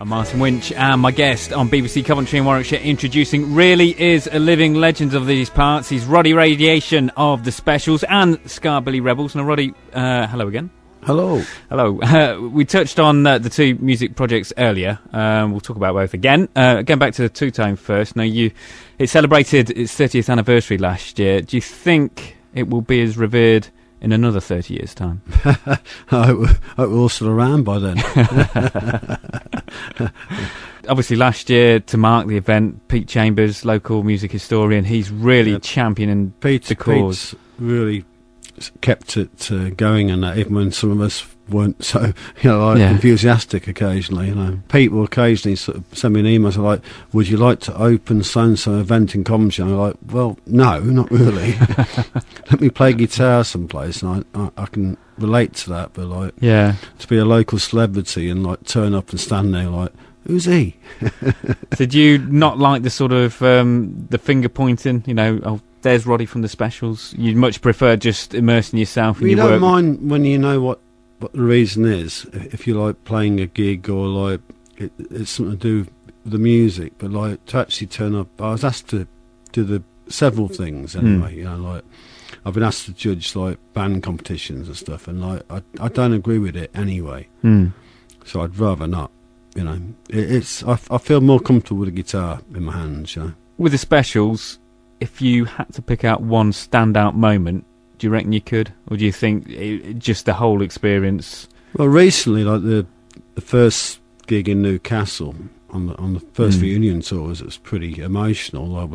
I'm Martin Winch, and my guest on BBC Coventry and Warwickshire, introducing really is a living legend of these parts. He's Roddy Radiation of The Specials and Skabilly Rebels. Now, Roddy, hello again. Hello. Hello. We touched on the two music projects earlier. We'll talk about both again. Going back to the two-tone first. Now, it celebrated its 30th anniversary last year. Do you think it will be as revered in another 30 years' time? I hope we're all still around by then. Obviously, last year, to mark the event, Pete Chambers, local music historian, he's really championing the cause. Pete's really kept it going, and that, even when some of us weren't so, enthusiastic occasionally. Pete will occasionally sort of send me an email like, "Would you like to open so-and-so event in Coventry?" And I'm like, "Well, no, not really." Let me play guitar someplace, and I can relate to that. But to be a local celebrity and turn up and stand there like, "Who's he?" Did you not like the sort of the finger pointing? Oh, there's Roddy from The Specials. You'd much prefer just immersing yourself in your work. You don't mind when you know what the reason is. If you like playing a gig or it's something to do with the music, but to actually turn up, I was asked to do several things anyway. I've been asked to judge band competitions and stuff, and I don't agree with it anyway. So I'd rather not. I feel more comfortable with a guitar in my hands. With The Specials, if you had to pick out one standout moment, do you reckon you could, or do you think just the whole experience? Well, recently, the first gig in Newcastle on the first reunion tours, it was pretty emotional. I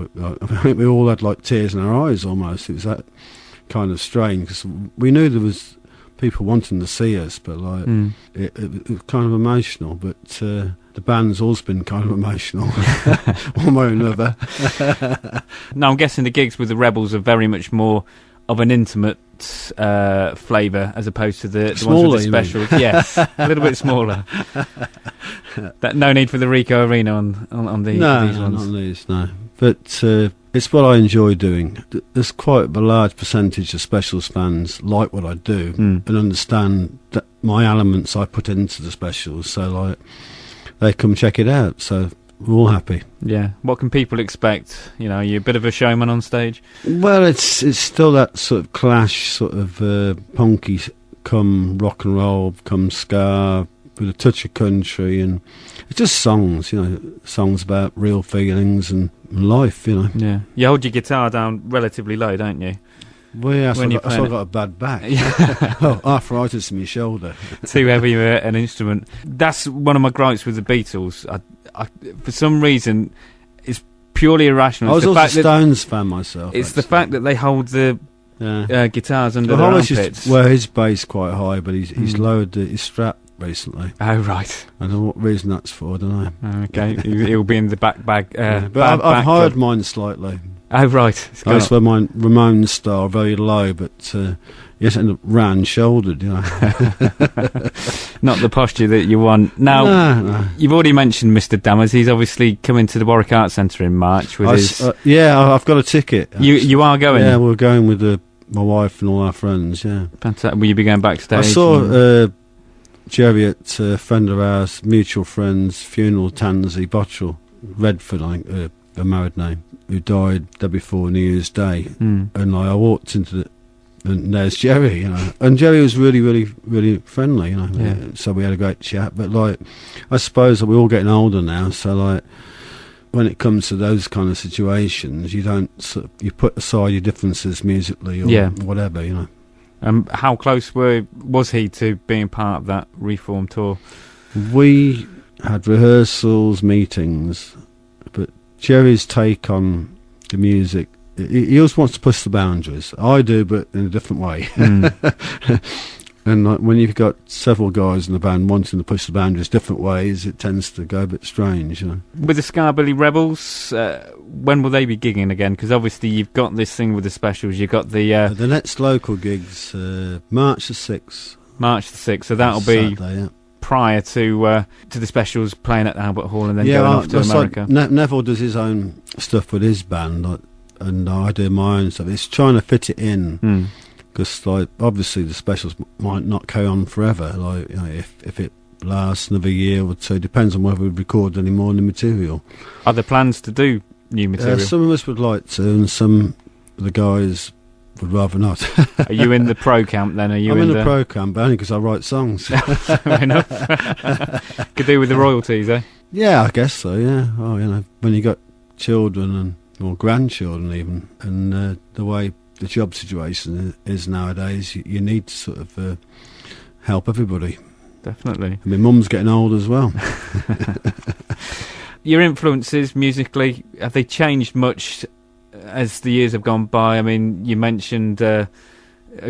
think we all had tears in our eyes almost. It was that kind of strange because we knew there was people wanting to see us, but it was kind of emotional. But the band's always been kind of emotional, one way or another. Now, I'm guessing the gigs with the Rebels are very much more of an intimate flavour as opposed to the ones with The Specials. Yes, a little bit smaller. No need for the Ricoh Arena on these ones. No, not on these, no. But it's what I enjoy doing. There's quite a large percentage of Specials fans like what I do and understand that my elements I put into the Specials, so they come check it out. So we're all happy. Yeah. What can people expect? You're a bit of a showman on stage? Well, it's still that sort of clash, sort of punky, come rock and roll, come ska, with a touch of country, and it's just songs, songs about real feelings and life, Yeah. You hold your guitar down relatively low, don't you? Well, yeah, so I've got a bad back. Arthritis in my shoulder. Too heavy an instrument. That's one of my gripes with the Beatles. I for some reason, it's purely irrational. I was also a Stones fan myself. It's the fact that they hold the guitars under their armpits. Well, his bass quite high, but he's lowered his strap recently. Oh, right. I don't know what reason that's for, I don't know. Okay, he'll be in the back bag. But I've hired mine slightly. Oh, right. That's where my Ramones style, very low, but yes, end up round-shouldered, Not the posture that you want. Now, no. You've already mentioned Mr. Dammers. He's obviously coming to the Warwick Arts Centre in March with his... I've got a ticket. You are going? Yeah, we're going with my wife and all our friends, yeah. Fantastic. Will you be going backstage? I saw Jerry at a friend of ours, mutual friends, funeral, Tansy Bottrell, Redford, I think, a married name, who died the day before New Year's Day. And I walked into and there's Jerry, and Jerry was really, really, really friendly, Yeah. So we had a great chat. But I suppose we're all getting older now, so when it comes to those kind of situations, you don't you put aside your differences musically or whatever, How close was he to being part of that Reform tour? We had rehearsals, meetings, but Jerry's take on the music, he always wants to push the boundaries. I do, but in a different way. And when you've got several guys in the band wanting to push the boundaries different ways, it tends to go a bit strange. With the Skabilly Rebels, when will they be gigging again? Because obviously you've got this thing with the Specials. You've got the next local gigs, March the 6th. March the 6th. So that'll be Saturday, prior to the Specials playing at Albert Hall and then going off to America. Neville does his own stuff with his band, and I do my own stuff. It's trying to fit it in. Because obviously the Specials might not carry on forever. If it last another year or two. Depends on whether we record any more new material. Are there plans to do new material? Some of us would like to, and some of the guys would rather not. Are you in the pro camp then? I'm in the pro camp, but only because I write songs. Fair enough. Could do with the royalties, eh? Yeah, I guess so, yeah. Oh, when you got children or grandchildren even, and the way the job situation is nowadays, you need to sort of help everybody. Definitely. I mean, Mum's getting old as well. Your influences musically, have they changed much as the years have gone by? I mean, you mentioned a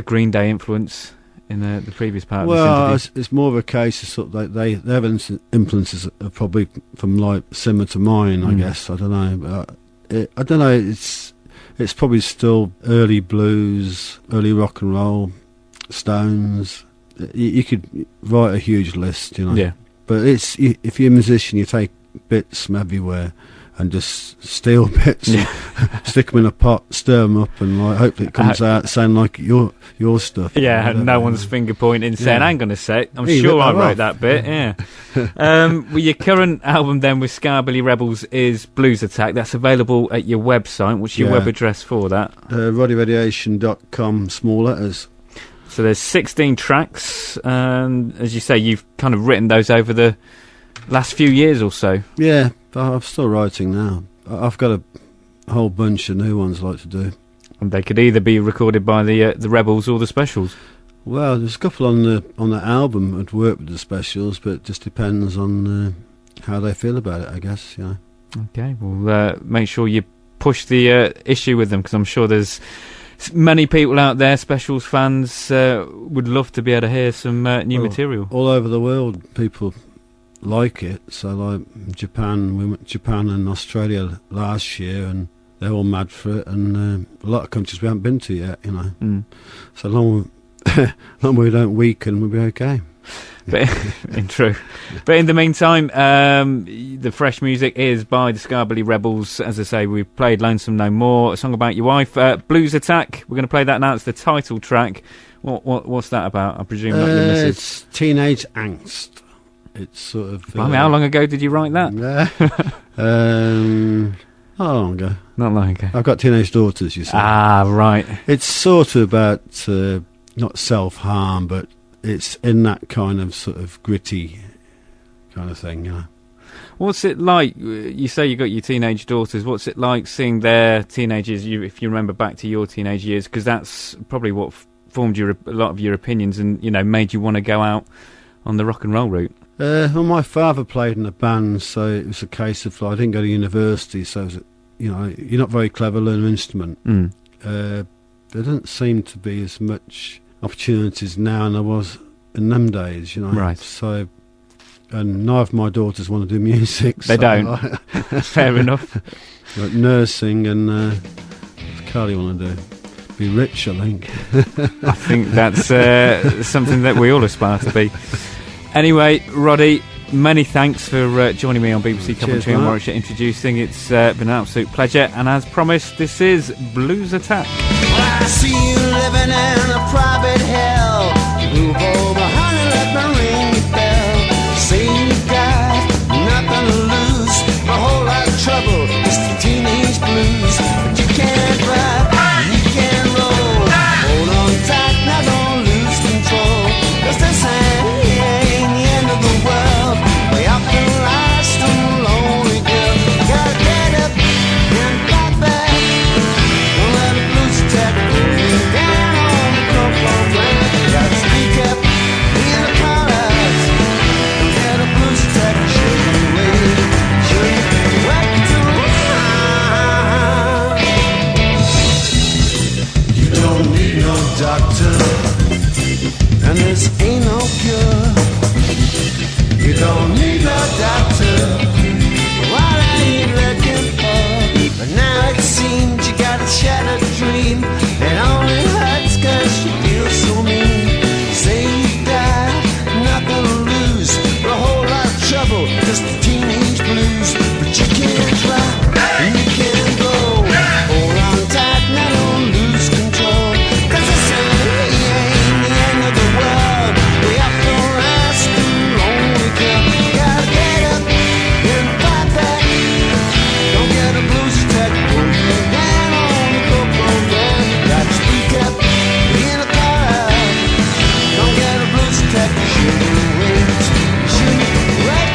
Green Day influence in the previous part of this interview. It's more of a case of sort of their influences are probably from like similar to mine, I guess. I don't know. I don't know. It's probably still early blues, early rock and roll, Stones. You could write a huge list, Yeah. But if you're a musician, you take bits from everywhere and just steal bits, and stick them in a pot, stir them up, and hopefully it comes out sounding like your stuff. Yeah, and no one's finger pointing saying, "Hang on a sec, I'm sure I wrote that bit." Yeah. Well, your current album then with Skabilly Rebels is Blues Attack. That's available at your website. What's your web address for that? RoddyRadiation.com, small letters. So there's 16 tracks, and as you say, you've kind of written those over the last few years or so. Yeah, I'm still writing now. I've got a whole bunch of new ones I'd like to do. And they could either be recorded by the Rebels or the Specials. Well, there's a couple on the album that work with the Specials, but it just depends on how they feel about it, I guess. Yeah. Okay, well, make sure you push the issue with them, because I'm sure there's many people out there, Specials fans, would love to be able to hear some new material. All over the world, people like it. So, like Japan, we went to Japan and Australia last year, and they're all mad for it. And a lot of countries we haven't been to yet, So long we don't weaken, we'll be okay. But in the meantime, the fresh music is by the Skabilly Rebels. As I say, we played Lonesome No More, a song about your wife. Blues Attack, we're going to play that now. It's the title track. What's that about? I presume not your missus. It's teenage angst. It's sort of... how long ago did you write that? Not long ago. Not long ago. I've got teenage daughters, you see. Ah, right. It's sort of about not self-harm, but it's in that kind of sort of gritty kind of thing, What's it like? You say you got your teenage daughters. What's it like seeing their teenagers? If you remember back to your teenage years, because that's probably what formed a lot of your opinions, and made you want to go out on the rock and roll route. Well, my father played in a band, so it was a case of I didn't go to university, so it was, you're not very clever, learn an instrument. There doesn't seem to be as much opportunities now and there was in them days, Right. So, and neither of my daughters want to do music. They don't. Fair enough. Like nursing and what's Carly want to do? Be rich, I think. I think that's something that we all aspire to be. Anyway, Roddy, many thanks for joining me on BBC Coventry and Warwickshire Introducing. It's been an absolute pleasure, and as promised, this is Blues Attack. Well, I see you living in a private hell. Move over, honey, let me ring your bell. Say you got nothing to lose, a whole lot of trouble, it's the teenage blues. But you can't ride, you can't roll. Hold on tight, now don't lose control. 'Cause this ain't the end of the world. Way up the last and lonely girl. Gotta get up and get back. Don't let the blues attack pull you down on the comfort ground. Gotta speak up in the colors. Don't let the blues attack show you the way. Show you where to run. You don't need no doctor, and this ain't no cure. You don't need no doctor. What are you looking for? But now it seems you got a shattered dream. It only hurts 'cause you feel so mean. Say you died, nothing to lose, but a whole lot of trouble, just a teeny